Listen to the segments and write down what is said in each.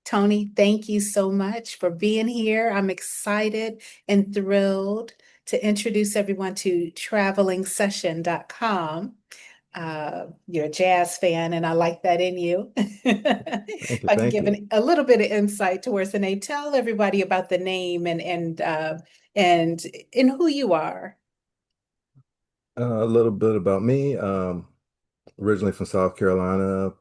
Tony, thank you so much for being here. I'm excited and thrilled to introduce everyone to travelingsession.com. You're a jazz fan, and I like that in you. Thank If you. I can Thank give you. a little bit of insight towards the name, tell everybody about the name and who you are. A little bit about me. Originally from South Carolina,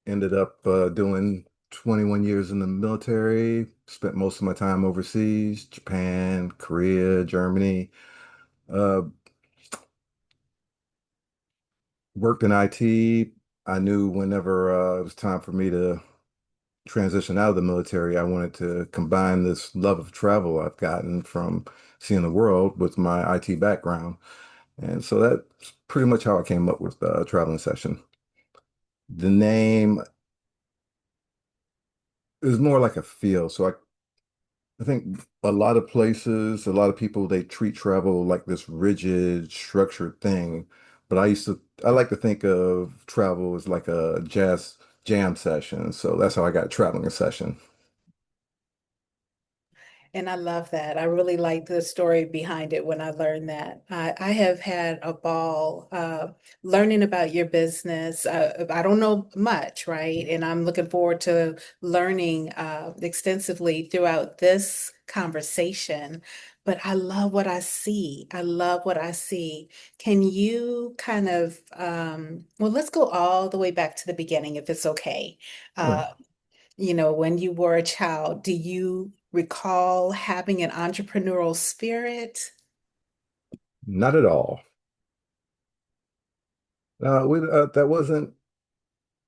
ended up doing 21 years in the military, spent most of my time overseas, Japan, Korea, Germany. Uh, Worked in IT. I knew whenever it was time for me to transition out of the military, I wanted to combine this love of travel I've gotten from seeing the world with my IT background. And so that's pretty much how I came up with Traveling Session. The name is more like a feel. I think a lot of places, a lot of people, they treat travel like this rigid, structured thing. But I like to think of travel as like a jazz jam session. So that's how I got Traveling Session. And I love that. I really like the story behind it when I learned that. I have had a ball learning about your business. I don't know much, right? And I'm looking forward to learning extensively throughout this conversation. But I love what I see. I love what I see. Can you kind of, well, let's go all the way back to the beginning if it's okay. Sure. Uh, when you were a child, do you recall having an entrepreneurial spirit? Not at all. That wasn't,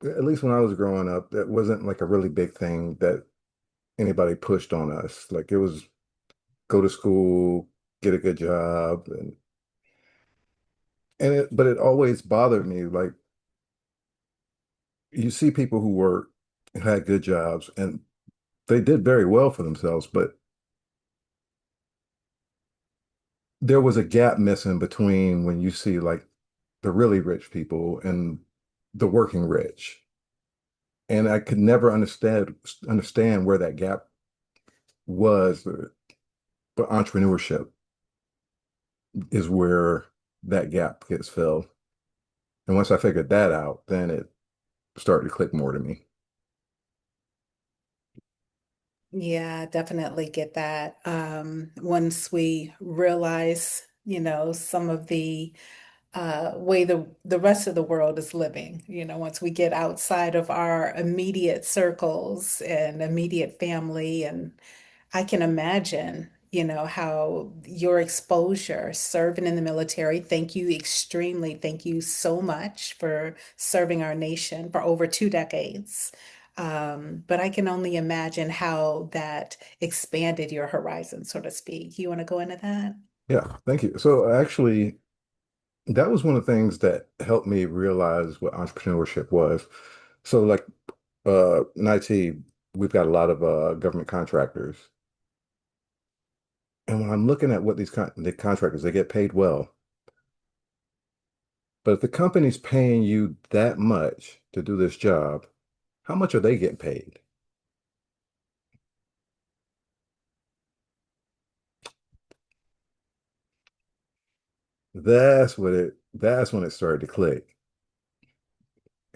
at least when I was growing up, that wasn't like a really big thing that anybody pushed on us. Like it was go to school, get a good job, but it always bothered me. Like you see people who work, had good jobs, and they did very well for themselves, but there was a gap missing between when you see like the really rich people and the working rich. And I could never understand where that gap was, but entrepreneurship is where that gap gets filled. And once I figured that out, then it started to click more to me. Yeah, I definitely get that. Once we realize, some of the way the rest of the world is living, once we get outside of our immediate circles and immediate family and I can imagine, how your exposure serving in the military. Thank you extremely. Thank you so much for serving our nation for over 2 decades. But I can only imagine how that expanded your horizon, so to speak. You want to go into that? Yeah, thank you. So actually, that was one of the things that helped me realize what entrepreneurship was. So like in IT, we've got a lot of government contractors. And when I'm looking at what the contractors, they get paid well. But if the company's paying you that much to do this job, how much are they getting paid? That's when it started to click.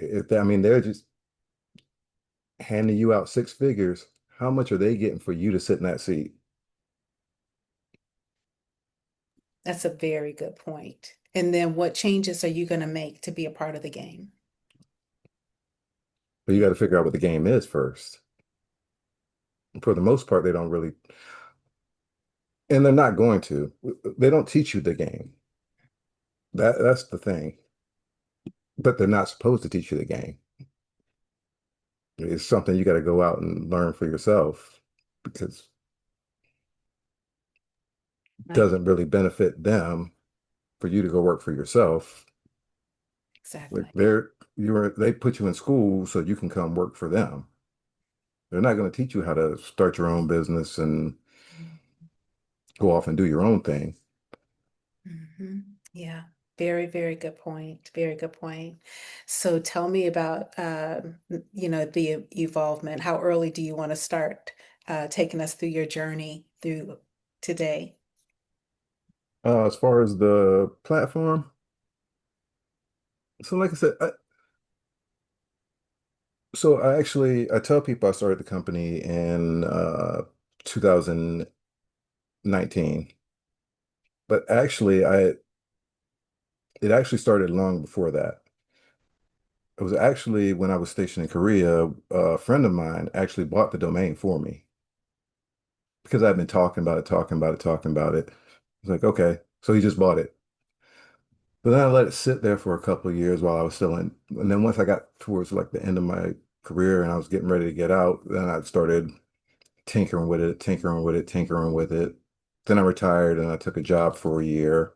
I mean, they're just handing you out six figures. How much are they getting for you to sit in that seat? That's a very good point. And then what changes are you going to make to be a part of the game? But you got to figure out what the game is first. For the most part, they don't really, and they're not going to. They don't teach you the game. That's the thing. But they're not supposed to teach you the game. It's something you got to go out and learn for yourself because it Right. doesn't really benefit them for you to go work for yourself. Like Exactly. they put you in school so you can come work for them. They're not going to teach you how to start your own business and go off and do your own thing. Hmm. Yeah. Very, very good point. Very good point. So tell me about, the evolvement. How early do you want to start taking us through your journey through today? As far as the platform, so like I said, I tell people I started the company in 2019, but actually I it actually started long before that. It was actually when I was stationed in Korea, a friend of mine actually bought the domain for me because I'd been talking about it, talking about it, talking about it. It's like, okay, so he just bought it. But then I let it sit there for a couple of years while I was still in. And then once I got towards like the end of my career and I was getting ready to get out, then I started tinkering with it, tinkering with it, tinkering with it. Then I retired and I took a job for a year.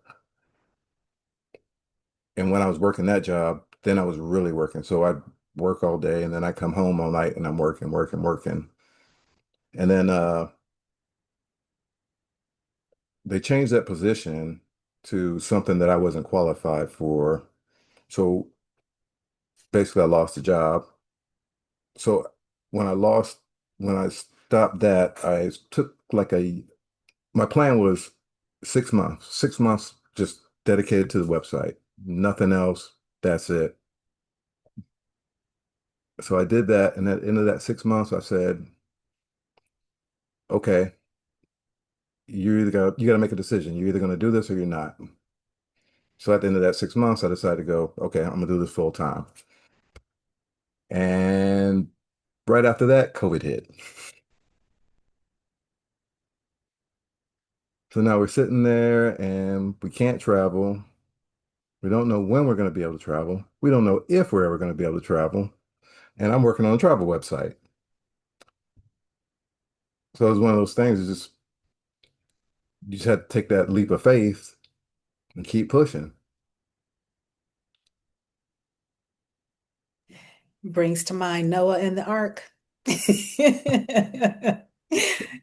And when I was working that job, then I was really working. So I'd work all day and then I come home all night and I'm working, working, working. And then they changed that position to something that I wasn't qualified for. So basically I lost the job. So when I lost, when I stopped that, I took like my plan was 6 months, 6 months just dedicated to the website, nothing else. That's it. So I did that. And at the end of that 6 months, I said, okay, you got to make a decision. You're either going to do this or you're not. So at the end of that 6 months, I decided to go, okay, I'm gonna do this full time. And right after that, COVID hit. So now we're sitting there and we can't travel. We don't know when we're going to be able to travel. We don't know if we're ever going to be able to travel. And I'm working on a travel website. So it's one of those things, it's just you just have to take that leap of faith and keep pushing. Brings to mind Noah and the Ark.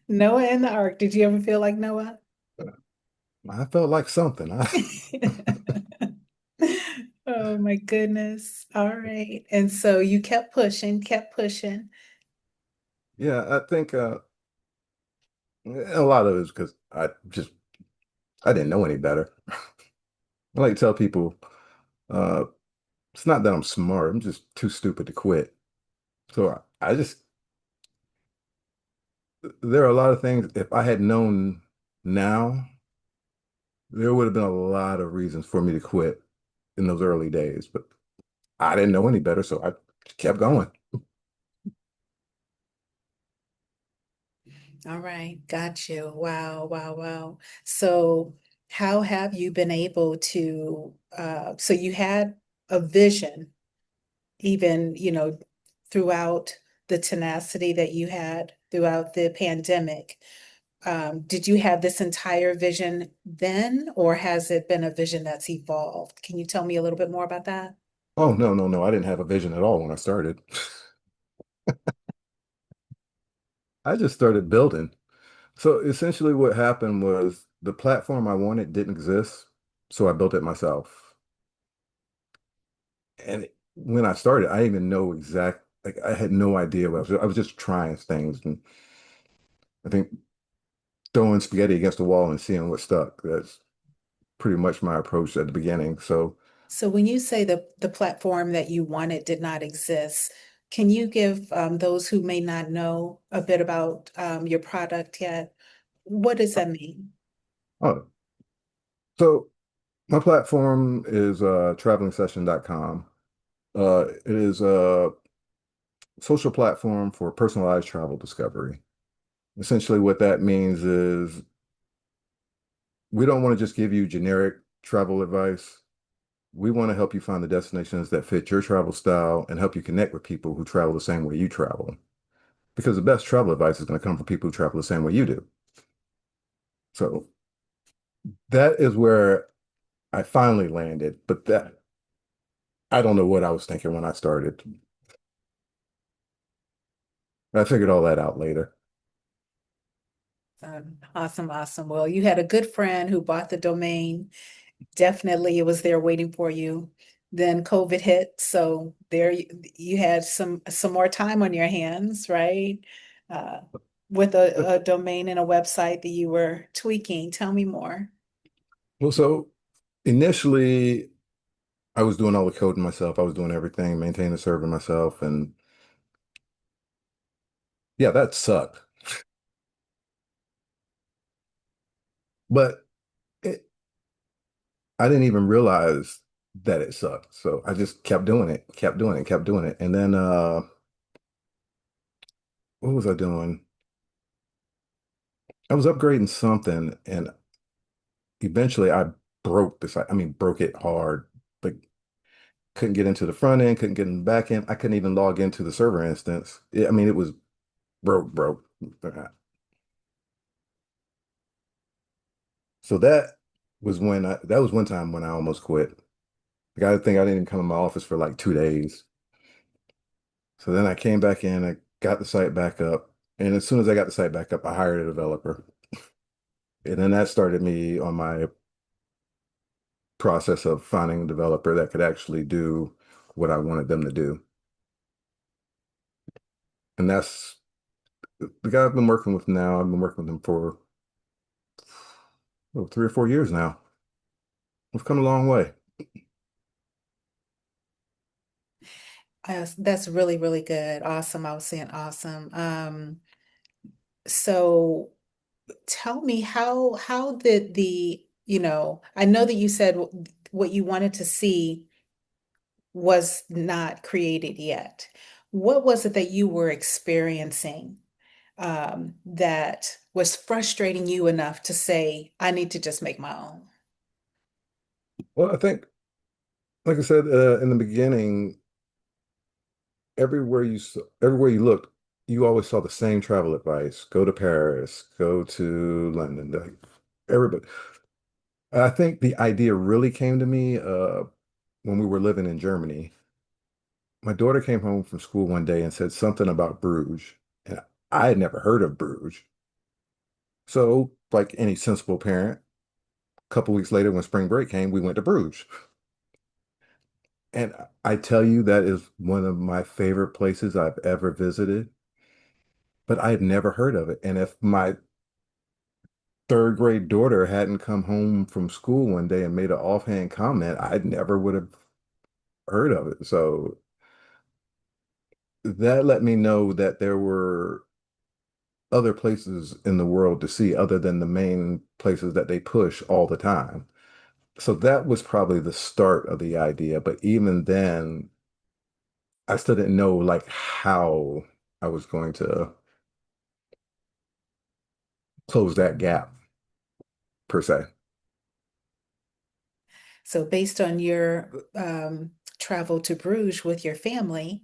Noah and the Ark. Did you ever feel like Noah? I felt like something. Oh my goodness. All right. And so you kept pushing, kept pushing. Yeah, I think a lot of it is because I didn't know any better. I like to tell people uh, it's not that I'm smart. I'm just too stupid to quit. So I just there are a lot of things. If I had known now, there would have been a lot of reasons for me to quit in those early days, but I didn't know any better, so I kept going. All right. Got you. Wow, wow, wow. So how have you been able to, so you had a vision even, throughout the tenacity that you had throughout the pandemic. Did you have this entire vision then, or has it been a vision that's evolved? Can you tell me a little bit more about that? Oh, no, no, no. I didn't have a vision at all when I started. I just started building. So essentially what happened was the platform I wanted didn't exist, so I built it myself. And when I started, I didn't even know like I had no idea what I was just trying things and I think throwing spaghetti against the wall and seeing what stuck. That's pretty much my approach at the beginning. So, So when you say the platform that you wanted did not exist, can you give those who may not know a bit about your product yet? What does that mean? oh, so my platform is travelingsession.com. It is a social platform for personalized travel discovery. Essentially, what that means is we don't want to just give you generic travel advice. We want to help you find the destinations that fit your travel style and help you connect with people who travel the same way you travel. Because the best travel advice is going to come from people who travel the same way you do. So that is where I finally landed. But that I don't know what I was thinking when I started. I figured all that out later. Awesome, awesome. Well, you had a good friend who bought the domain Definitely it was there waiting for you. Then COVID hit, so there you had some more time on your hands, right? Uh, with a domain and a website that you were tweaking. Tell me more. Well, so initially I was doing all the coding myself. I was doing everything, maintaining the server myself, and yeah, that sucked. But it, I didn't even realize that it sucked. So I just kept doing it, kept doing it, kept doing it. And then what was I doing? I was upgrading something, and eventually I broke this. I mean, broke it hard. Like couldn't get into the front end, couldn't get in the back end. I couldn't even log into the server instance. I mean, it was broke. So that was one time when I almost quit. Like I think I didn't even come in my office for like 2 days. So then I came back in, I got the site back up, and as soon as I got the site back up, I hired a developer. And then that started me on my process of finding a developer that could actually do what I wanted them to do. And that's the guy I've been working with now. I've been working with him for 3 or 4 years now. We've come a long way. That's really, really good. Awesome. I was saying awesome. So tell me how did I know that you said what you wanted to see was not created yet. What was it that you were experiencing that was frustrating you enough to say, I need to just make my own? Well, I think, like I said in the beginning, everywhere you looked, you always saw the same travel advice: go to Paris, go to London. Like everybody. I think the idea really came to me when we were living in Germany. My daughter came home from school one day and said something about Bruges, and I had never heard of Bruges. So, like any sensible parent, a couple weeks later, when spring break came, we went to Bruges. And I tell you, that is one of my favorite places I've ever visited, but I had never heard of it. And if my third grade daughter hadn't come home from school one day and made an offhand comment, I never would have heard of it. So that let me know that there were other places in the world to see other than the main places that they push all the time. So that was probably the start of the idea. But even then, I still didn't know like how I was going to close that gap per se. So based on your travel to Bruges with your family,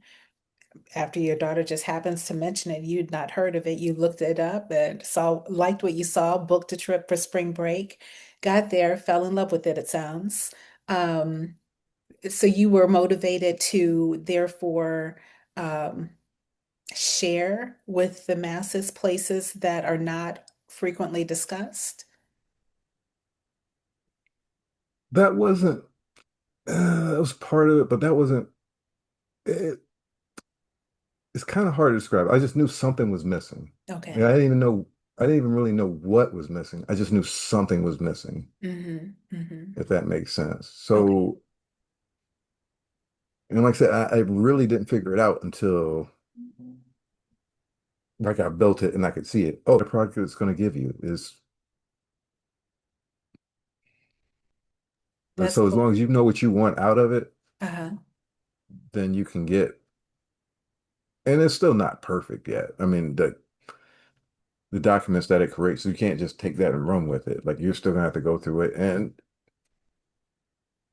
after your daughter just happens to mention it, you'd not heard of it, you looked it up and liked what you saw, booked a trip for spring break, got there, fell in love with it, it sounds. Um, so you were motivated to therefore um, share with the masses places that are not frequently discussed. That wasn't, that was part of it, but that wasn't, it, it's kind of hard to describe. I just knew something was missing. Okay. And I didn't even really know what was missing. I just knew something was missing, Mm-hmm. if that makes sense. Okay. So, and like I said, I really didn't figure it out until like I built it and I could see it. Oh, the product it's going to give you is, That's so as cool. long as you know what you want out of it, Uh-huh. then you can get, and it's still not perfect yet. I mean, the documents that it creates, you can't just take that and run with it. Like you're still gonna have to go through it. And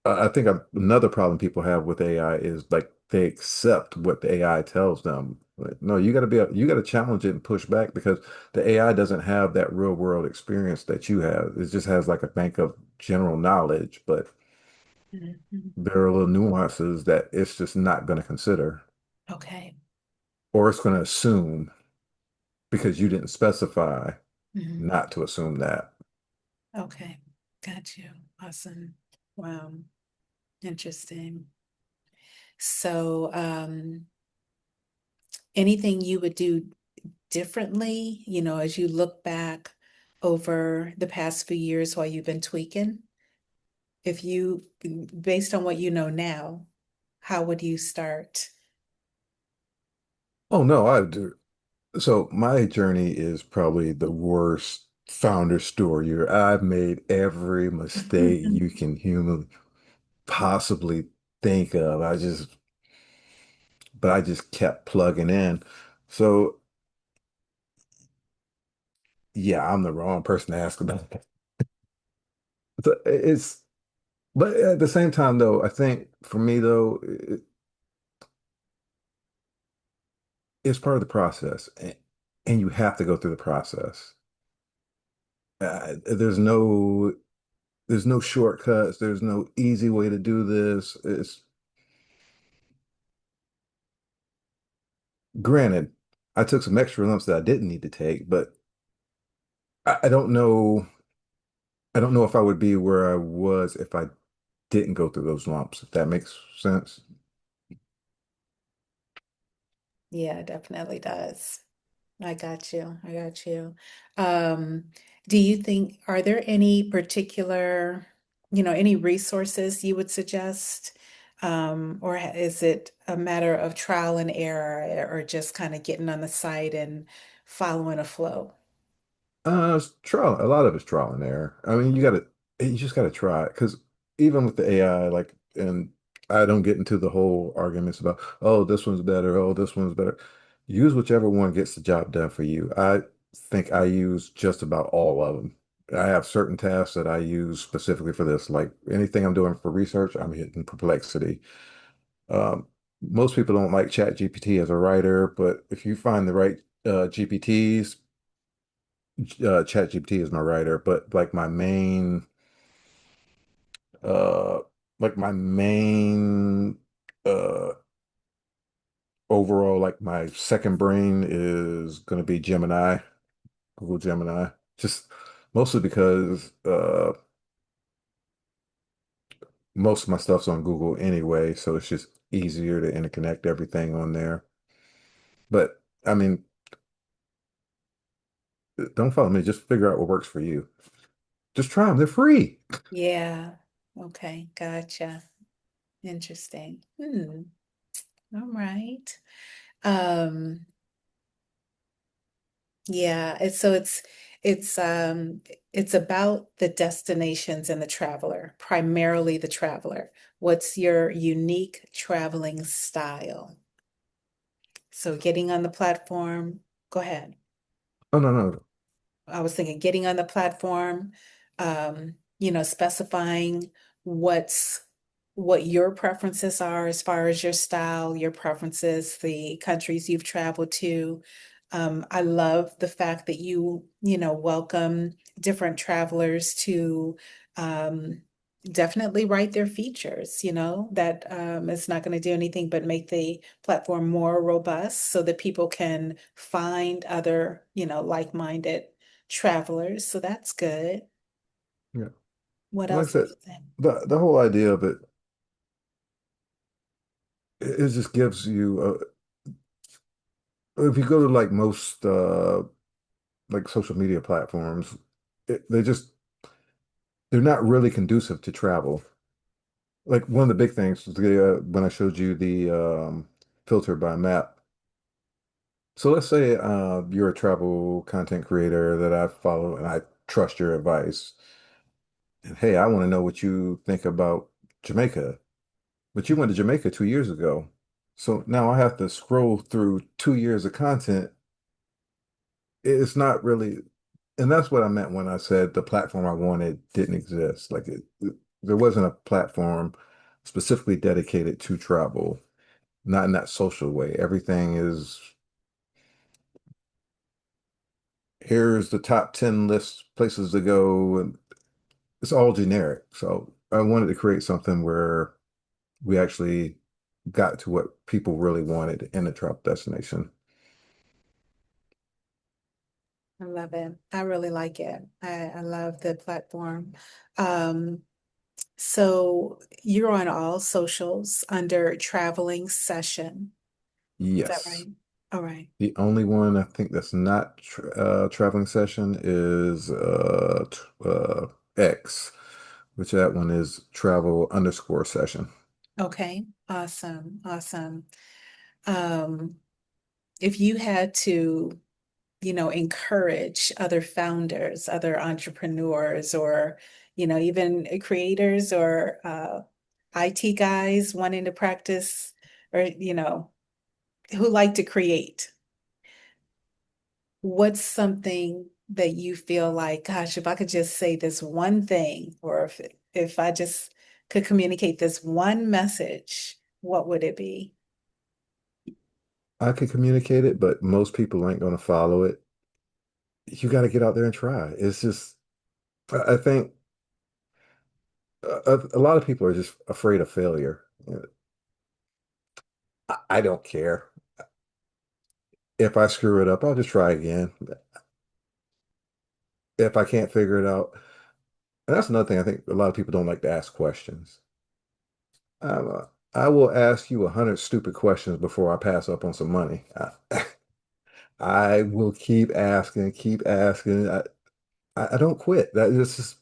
I think another problem people have with AI is like they accept what the AI tells them. Like, no, you got to challenge it and push back because the AI doesn't have that real world experience that you have. It just has like a bank of general knowledge, but Mhm. there are little nuances that it's just not going to consider, Okay. or it's going to assume because you didn't specify Mhm. not to assume that. Okay. Got you. Awesome. Wow. Interesting. So, anything you would do differently, as you look back over the past few years while you've been tweaking? If you, based on what you know now, how would you start? Oh no, I do. So my journey is probably the worst founder story. I've made every mistake you can humanly possibly think of. But I just kept plugging in. So yeah, I'm the wrong person to ask about that. But at the same time though, I think for me though, it's part of the process, and you have to go through the process. Uh, there's no there's no shortcuts. There's no easy way to do this. It's granted, I took some extra lumps that I didn't need to take, but I don't know. I don't know if I would be where I was if I didn't go through those lumps, if that makes sense. Yeah, it definitely does. I got you. I got you. Um, do you think, are there any particular, any resources you would suggest? Or is it a matter of trial and error or just kind of getting on the site and following a flow? It's trial. A lot of it's trial and error. I mean, you just gotta try it because even with the AI, like, and I don't get into the whole arguments about, oh, this one's better, oh, this one's better. Use whichever one gets the job done for you. I think I use just about all of them. I have certain tasks that I use specifically for this. Like anything I'm doing for research, I'm hitting Perplexity. Um, Most people don't like Chat GPT as a writer, but if you find the right GPTs, ChatGPT is my writer, but uh my main uh overall like my second brain is gonna be Gemini, Google Gemini. Just mostly because most of my stuff's on Google anyway, so it's just easier to interconnect everything on there. But I mean, don't follow me, just figure out what works for you. Just try them, they're free. Yeah. Okay. Gotcha. Interesting. All right. Um, yeah, it's about the destinations and the traveler, primarily the traveler. What's your unique traveling style? So getting on the platform, go ahead. Oh no, no. I was thinking getting on the platform, specifying what's what your preferences are as far as your style, your preferences, the countries you've traveled to. I love the fact that welcome different travelers to um, definitely write their features, that it's not going to do anything but make the platform more robust so that people can find other, like-minded travelers. So that's good. Yeah. What Like I else would said, you say? the whole idea of it, it just gives you if you go to like most like social media platforms, they're not really conducive to travel. Like one of the big things was when I showed you the filter by map. So let's say you're a travel content creator that I follow and I trust your advice. And hey, I want to know what you think about Jamaica. But you went to Jamaica 2 years ago. So now I have to scroll through 2 years of content. It's not really, and that's what I meant when I said the platform I wanted didn't exist. There wasn't a platform specifically dedicated to travel, not in that social way. Everything is here's the top 10 list places to go, and it's all generic. So I wanted to create something where we actually got to what people really wanted in a travel destination. I love it. I really like it. I love the platform. Um, So you're on all socials under traveling session. Is that Yes. right? All right. The only one I think that's not traveling session is X, which that one is travel underscore session. Okay. Awesome. Awesome. Um, if you had to, encourage other founders, other entrepreneurs, or, even creators or IT guys wanting to practice or, who like to create, what's something that you feel like, gosh, if I could just say this one thing, or if I just could communicate this one message, what would it be? I can communicate it, but most people ain't going to follow it. You got to get out there and try. It's just, I think a lot of people are just afraid of failure. I don't care. If I screw it up, I'll just try again. If I can't figure it out, and that's another thing, I think a lot of people don't like to ask questions. I will ask you 100 stupid questions before I pass up on some money. I will keep asking, keep asking. I don't quit. That is just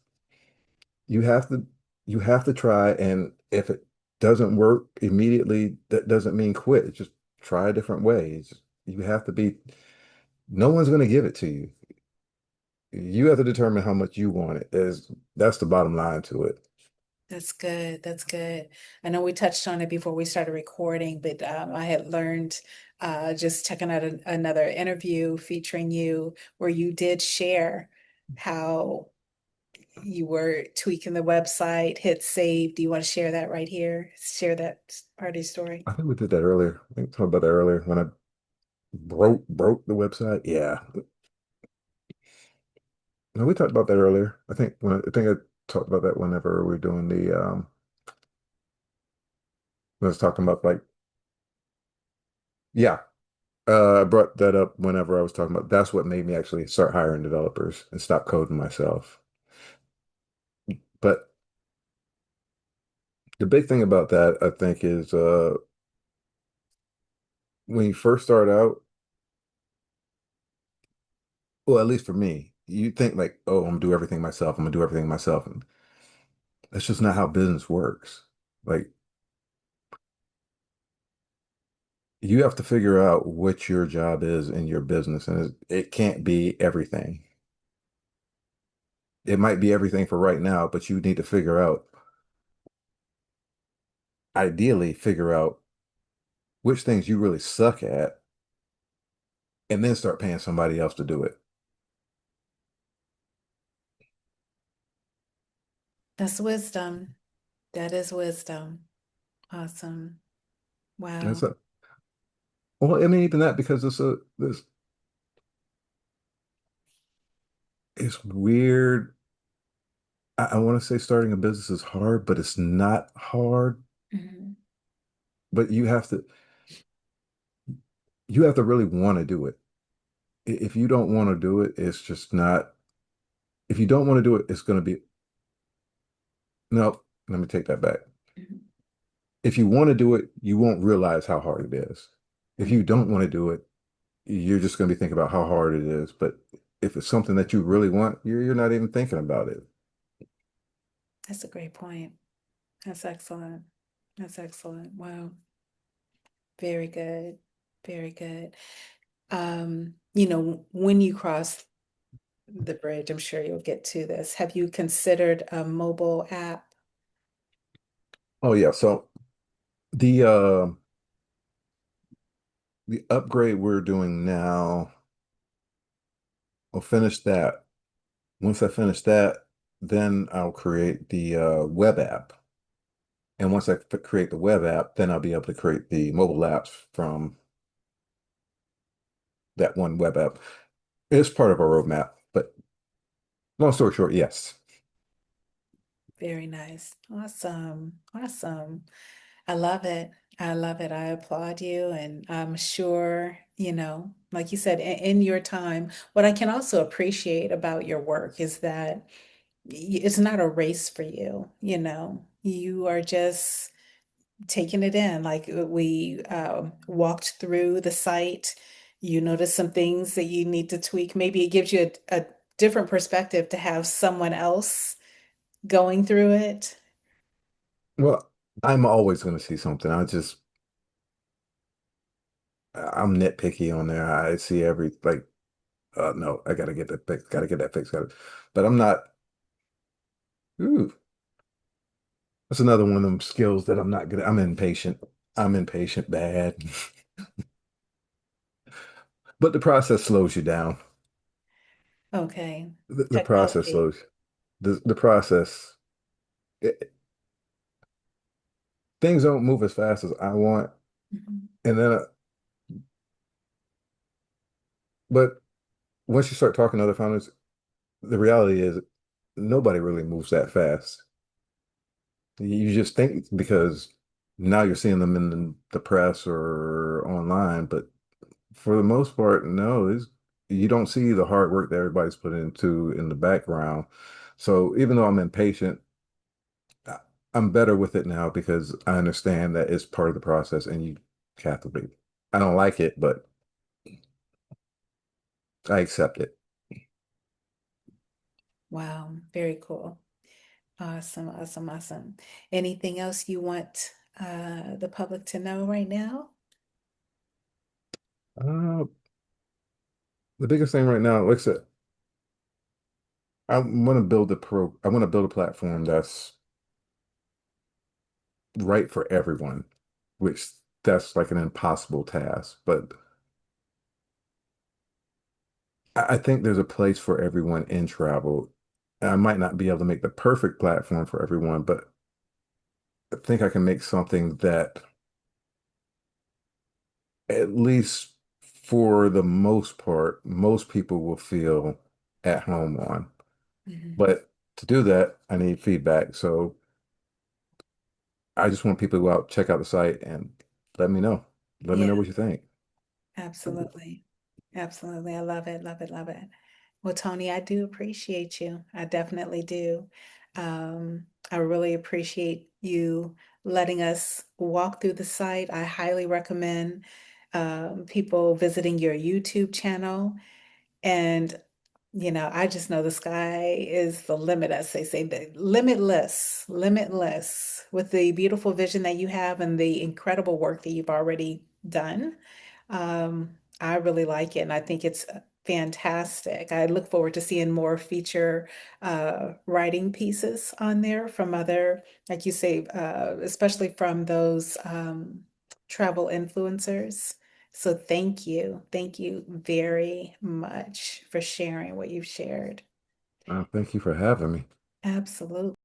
you have to you have to try, and if it doesn't work immediately, that doesn't mean quit. Just try a different way. You have to be. No one's going to give it to you. You have to determine how much you want it. That's the bottom line to it. That's good. That's good. I know we touched on it before we started recording, but I had learned just checking out another interview featuring you where you did share how you were tweaking the website, hit save. Do you want to share that right here? Share that part of your story. I think we did that earlier. I think we talked about that earlier when I broke the website. Yeah. No, we talked about that earlier. I think I talked about that whenever we were doing the I was talking about like yeah. I brought that up whenever I was talking about that's what made me actually start hiring developers and stop coding myself. But the big thing about that, I think, is when you first start out, well, at least for me, you think like, oh, I'm gonna do everything myself. I'm gonna do everything myself. And that's just not how business works. Like you have to figure out what your job is in your business, and it can't be everything. It might be everything for right now, but you need to ideally figure out which things you really suck at, and then start paying somebody else to do it. That's wisdom. That is wisdom. Awesome. That's Wow. a, well, I mean, even that because it's weird. I want to say starting a business is hard, but it's not hard. Mhm. But you have to really want to do it. If you don't want to do it, it's just not. If you don't want to do it, it's going to be no. Let me take that back. Mhm. If you want to do it, you won't realize how hard it is. If Mhm. you don't want to do it, you're just going to be thinking about how hard it is. But if it's something that you really want, you're not even thinking about it. That's a great point. That's excellent. That's excellent. Wow. Very good. Very good. When you cross the bridge, I'm sure you'll get to this. Have you considered a mobile app? Oh yeah. So the uh the upgrade we're doing now, I'll finish that. Once I finish that, then I'll create the web app. And once I create the web app, then I'll be able to create the mobile apps from that one web app. It's part of our roadmap, but long story short, yes. Very nice. Awesome. Awesome. I love it. I love it. I applaud you. And I'm sure, like you said, in your time, what I can also appreciate about your work is that it's not a race for you, you know. You are just taking it in. Like we walked through the site, you notice some things that you need to tweak. Maybe it gives you a different perspective to have someone else going through it. Well, I'm always going to see something. I'm nitpicky on there. I see every like, no, I gotta get that fixed. Gotta get that fixed. But I'm not. Ooh, that's another one of them skills that I'm not good at. I'm impatient. I'm impatient bad. But the process slows you down. Okay. The process Technology. slows the process. It, things don't move as fast as I want, Mhm. and then, but once you start talking to other founders, the reality is nobody really moves that fast. You just think because now you're seeing them in the press or online, but for the most part, no, you don't see the hard work that everybody's put into in the background. So even though I'm impatient, I- I'm better with it now because I understand that it's part of the process and you have to be. I don't like it, but I accept it. Wow, very cool. Awesome, awesome, awesome. Anything else you want the public to know right now? Uh, the biggest thing right now, like I said, I want to build a platform that's right for everyone, which that's like an impossible task. But I think there's a place for everyone in travel. I might not be able to make the perfect platform for everyone, but I think I can make something that at least for the most part, most people will feel at home on. Mhm. But to do that, I need feedback. So I just want people to go out, check out the site and let me know. Let me Yeah, know what you think. absolutely. Absolutely. I love it, love it, love it. Well, Tony, I do appreciate you. I definitely do. I really appreciate you letting us walk through the site. I highly recommend people visiting your YouTube channel. And, I just know the sky is the limit, as they say, the limitless, limitless with the beautiful vision that you have and the incredible work that you've already done. I really like it, and I think it's fantastic. I look forward to seeing more feature writing pieces on there from other, like you say, especially from those travel influencers. So thank you. Thank you very much for sharing what you've shared. Thank you for having me. Absolutely.